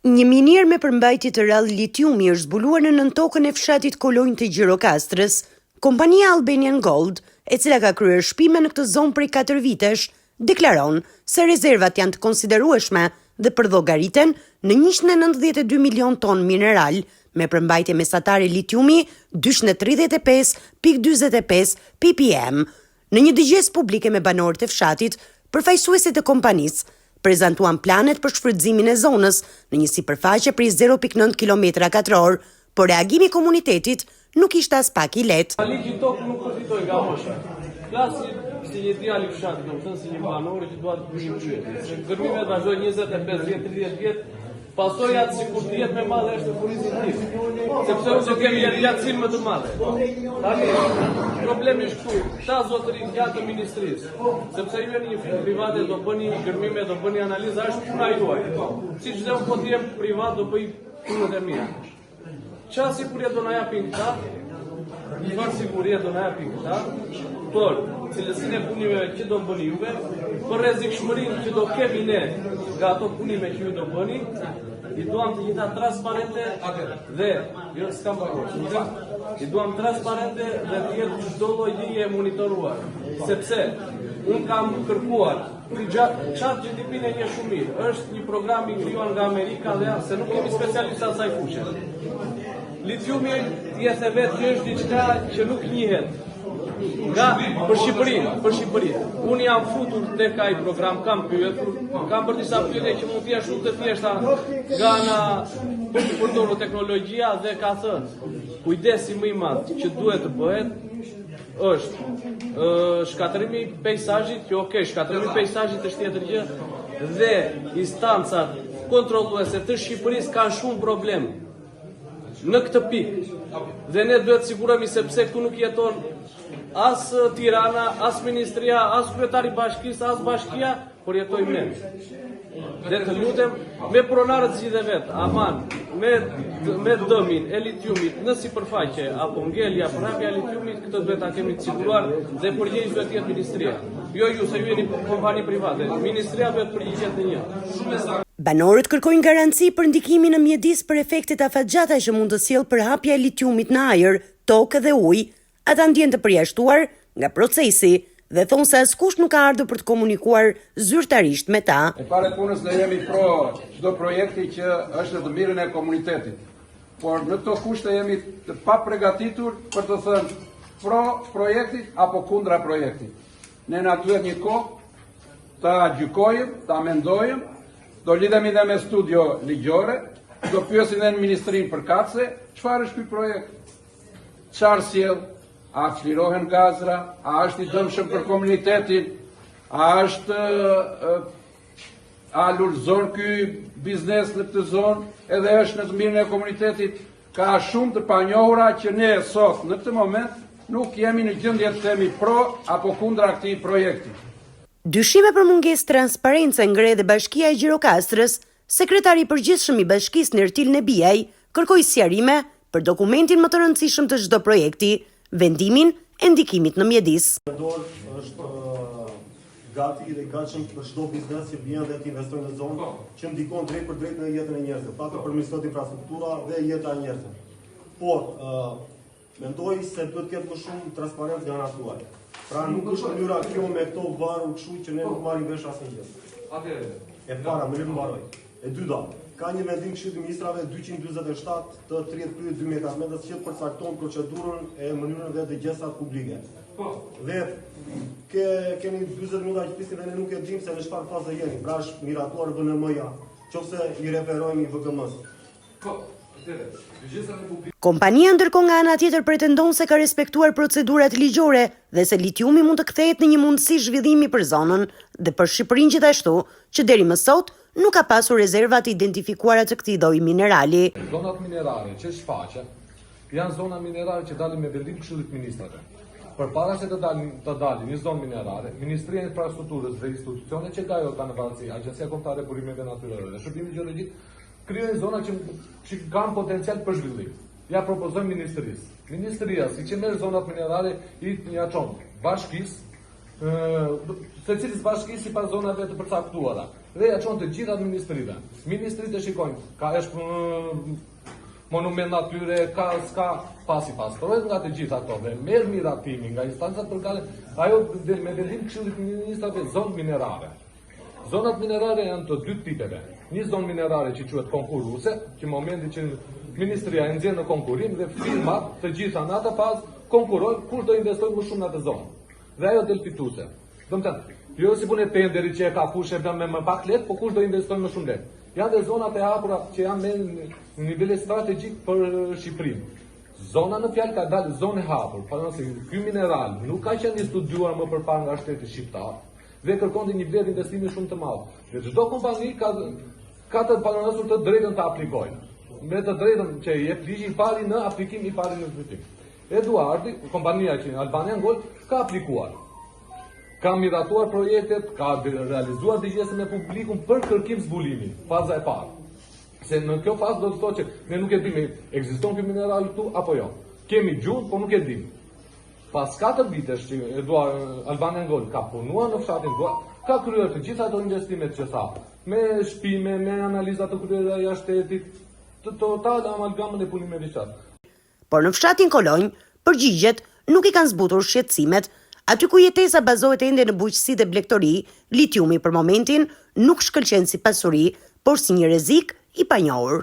Një minier me përmbajtje të rrallë litiumi është zbuluar në nën tokën e fshatit Kolonjë të Gjirokastrës. Kompania Albanian Gold, e cila ka kryer shpime në këtë zonë prej 4 vitesh, deklaron se rezervat janë të konsiderueshme dhe përllogariten në 192 milion ton mineral me përmbajtje mesatare litiumi 235.45 ppm. Në një dëgjes publike me banorët e fshatit, përfaqësuesit e kompanisë prezantuan planet për shfrytëzimin e zonës në një sipërfaqe prej 0.9 km2, por reagimi i komunitetit nuk ishte as pak i lehtë. Ligji tokë nuk përfitoi nga mosha. Klasi si një djalë i fshatit, domethënë si një banor që dua të bëjë pyetje. Se gërmimet vazhdojnë 25 vjet, 30 vjet, pasojat sikur të jetë më madhe është furnizimi i tij. Sepse ose kemi një riacim më të madh. Tani problemi është këtu, ta zotërin gjatë të ministrisë. Sepse ju jeni një firmë private, do bëni gërmime, do bëni analiza, është puna juaj. Siç dhe unë po të jem privat, do bëj punët e mia. Çfarë sigurie do na japin këta? Çfarë sigurie do na japin këta? Por cilësinë e punimeve që do bëni juve, për rrezikshmërinë që do kemi ne nga ato punime që ju do bëni, i duam të gjitha transparente dhe jo s'kam parë. I duam transparente dhe të jetë çdo lloj gjëje monitoruar, sepse un kam kërkuar ChatGPT-n e një shumë mirë. Është një program i krijuar nga Amerika dhe se nuk kemi specialistë asaj fushë. Litiumi jetë vetë që është diçka që nuk njihet. Për Shqipërinë. Unë jam futur tek ai program, kam pyetur, kam për disa pyetje që mund të jenë shumë të thjeshta nga ana përdorur teknologjia dhe ka thënë, kujdesi më i madh që duhet të bëhet është shkatërimi i peizazhit, që shkatërimi i peizazhit është tjetër gjë, dhe instancat kontrolluese të Shqipërisë kanë shumë problem në këtë pikë. Dhe ne duhet sigurohemi sepse këtu nuk jeton as Tirana, as Ministria, as kryetari i bashkisë, as bashkia, por jetojmë ne. Dhe të lutem me pronarët zgjidhe vet, aman, me dëmin e litiumit në sipërfaqe apo ngelja për hapja e litiumit, këtë duhet ta kemi të siguruar dhe përgjegjës duhet të jetë Ministria. Jo ju se ju jeni kompani private. Ministria duhet përgjigjet në një. Banorët kërkojnë garanci për ndikimin në mjedis për efektet afatgjata që mund të sjellë përhapja e litiumit në ajër, tokë dhe ujë. Ata ndjen të përjashtuar nga procesi dhe thonë se askush nuk ka ardhur për të komunikuar zyrtarisht me ta. E pare punës ne jemi pro çdo projekti që është në të mirën e komunitetit. Por në këto kushte jemi të papregatitur për të thënë pro projektit apo kundra projektit. Ne na duhet një kohë ta gjykojmë, ta mendojmë, do lidhemi dhe me studio ligjore, do pyesim dhe në ministrinë përkatëse, çfarë është ky projekt? Çfarë sjell? A çlirohen gazra, a është i dëmshëm për komunitetin, a lulëzon ky biznes në këtë zonë, edhe është në të mirën e komunitetit. Ka shumë të panjohura që ne sot në këtë moment nuk jemi në gjendje të themi pro apo kundra këtij projekti. Dyshime për mungesë transparence ngre dhe Bashkia e Gjirokastrës, sekretari i përgjithshëm i bashkisë Nertil Nebiaj kërkoi sqarime për dokumentin më të rëndësishëm të çdo projekti, vendimin e ndikimit në mjedis. Është gati dhe gatshëm për çdo biznes që vjen dhe të investojë në zonë që ndikon drejt për drejt në jetën e njerëzve, pa të përmirësuar infrastruktura dhe jeta e njerëzve. Por mendoj se duhet të ketë më shumë transparencë nga ana tuaj. Pra nuk është mënyra kjo me këto varu kështu që ne nuk marrim vesh asnjë. E para, më le të mbaroj. E dyta, ka një vendim Këshillit të Ministrave 247 të 30/2014 që përcakton procedurën e mënyrën dhe dëgjesat publike. Dhe keni 40 minuta që pisni dhe ne nuk e dim se në çfarë faze jeni. Pra është miratuar VNM-ja, nëse i referohemi VGM-s. Kompania ndërkohë nga ana tjetër pretendon se ka respektuar procedurat ligjore dhe se litiumi mund të kthehet në një mundësi zhvillimi për zonën dhe për Shqipërinë gjithashtu, që deri më sot nuk ka pasur rezerva të identifikuara të këtij lloji minerali. Zonat minerale që shfaqen janë zona minerale që dalin me vendim Këshillit të Ministrave. Përpara se të dalin një zonë minerale, Ministria e Infrastrukturës dhe institucionet që ka ajo kanë në varësi, Agjencia Kombëtare e Burimeve Natyrore dhe Shërbimi Gjeologjik, krijojnë zona që kanë potencial për zhvillim. Ja propozojmë Ministrisë. Ministria, siç e merr zonat minerale, i ja çon bashkisë, secilës bashkisë sipas zonave të përcaktuara. dhe ja çon të gjitha ministrive. Ministritë shikojnë, ka është monument natyre, ka s'ka pasi pastrohet nga të gjitha ato dhe merr miratimi nga instancat përkatëse, ajo me vendim Këshillit të Ministrave zonë minerare. Zonat minerare janë të dy tipeve. Një zonë minerare që quhet konkurruese, që në momentin që ministria e nxjerr në konkurrim dhe firmat të gjitha në atë fazë konkurrojnë kush do investojë më shumë në atë zonë. Dhe ajo del fituese. Domethënë, jo si punë tenderi që e ka kush e bën me më pak lehtë, por kush do investojë më shumë lehtë. Janë dhe zonat e hapura që janë në nivel strategjik për Shqipërinë. Zona në fjalë ka dalë zonë e hapur, por nëse ky mineral nuk ka qenë i studiuar më përpara nga shteti shqiptar dhe kërkonte një vlerë investimi shumë të madh. Dhe çdo kompani ka të paranasur të drejtën të aplikojë. Me të drejtën që i jep ligji i pari në aplikim, i pari në zbultim. Eduardi, kompania që Albanian Gold, ka aplikuar. Ka miratuar projektet, ka realizuar dëgjese me publikun për kërkim zbulimi, faza e parë. Se në kjo fazë do të thotë që ne nuk e dimë ekziston ky mineral këtu apo jo. Kemi gjuhë, por nuk e dimë. Pas 4 vitesh që Albanian Gold ka punuar në fshatin tuaj, ka kryer të gjitha ato investimet që tha, me shpime, me analiza të kryera jashtë shtetit, të total amalgamën e punimeve të çast. Por në fshatin Kolonj, përgjigjet nuk i kanë zbutur shqetësimet. Aty ku jetesa bazohet ende në bujqësi dhe blegtori, litiumi për momentin nuk shkëlqen si pasuri, por si një rrezik i panjohur.